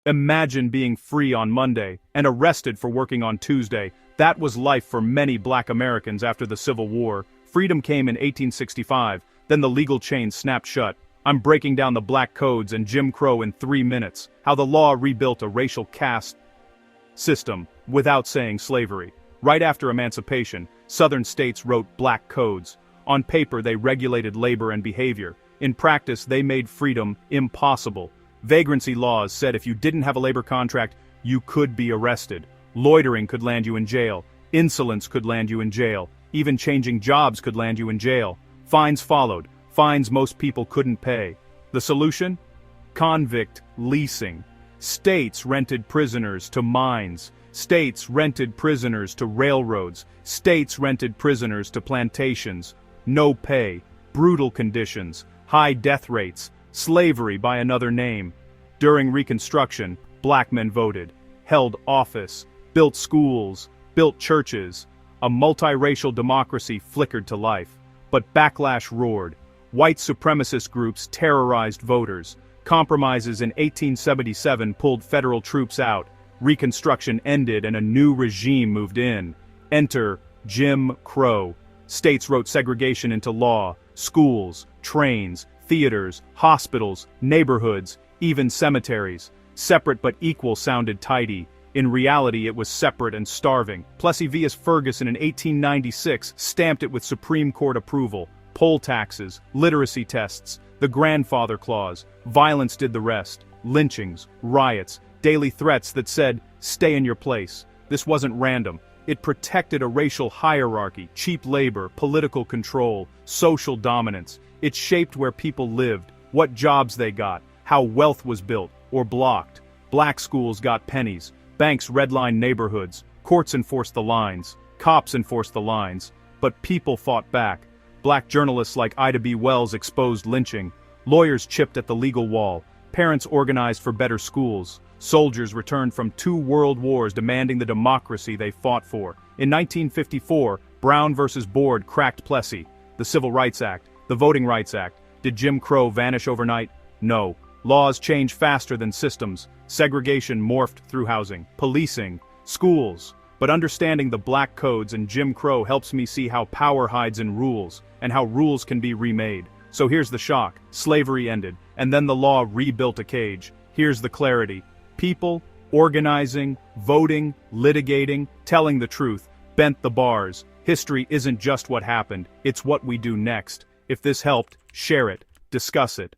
Imagine being free on Monday and arrested for working on Tuesday. That was life for many Black Americans after the Civil War. Freedom came in 1865, then the legal chain snapped shut. I'm breaking down the black codes and Jim Crow in 3 minutes, how the law rebuilt a racial caste system without saying slavery. Right after emancipation, Southern states wrote black codes. On paper they regulated labor and behavior. In practice they made freedom impossible. Vagrancy laws said if you didn't have a labor contract, you could be arrested. Loitering could land you in jail. Insolence could land you in jail. Even changing jobs could land you in jail. Fines followed. Fines most people couldn't pay. The solution? Convict leasing. States rented prisoners to mines. States rented prisoners to railroads. States rented prisoners to plantations. No pay. Brutal conditions. High death rates. Slavery by another name. During Reconstruction, black men voted, held office, built schools, built churches. A multiracial democracy flickered to life. But backlash roared. White supremacist groups terrorized voters. Compromises in 1877 pulled federal troops out. Reconstruction ended and a new regime moved in. Enter Jim Crow. States wrote segregation into law. Schools, trains, theaters, hospitals, neighborhoods, even cemeteries. Separate but equal sounded tidy. In reality it was separate and starving. Plessy v. Ferguson in 1896 stamped it with Supreme Court approval. Poll taxes, literacy tests, the grandfather clause. Violence did the rest. Lynchings, riots, daily threats that said, stay in your place. This wasn't random. It protected a racial hierarchy, cheap labor, political control, social dominance. It shaped where people lived, what jobs they got, how wealth was built or blocked. Black schools got pennies, banks redlined neighborhoods, courts enforced the lines, cops enforced the lines, but people fought back. Black journalists like Ida B. Wells exposed lynching, lawyers chipped at the legal wall, parents organized for better schools, soldiers returned from 2 world wars demanding the democracy they fought for. In 1954, Brown versus Board cracked Plessy. The Civil Rights Act, the Voting Rights Act. Did Jim Crow vanish overnight? No. Laws change faster than systems. Segregation morphed through housing, policing, schools. But understanding the black codes and Jim Crow helps me see how power hides in rules, and how rules can be remade. So here's the shock. Slavery ended, and then the law rebuilt a cage. Here's the clarity. People, organizing, voting, litigating, telling the truth, bent the bars. History isn't just what happened, it's what we do next. If this helped, share it, discuss it.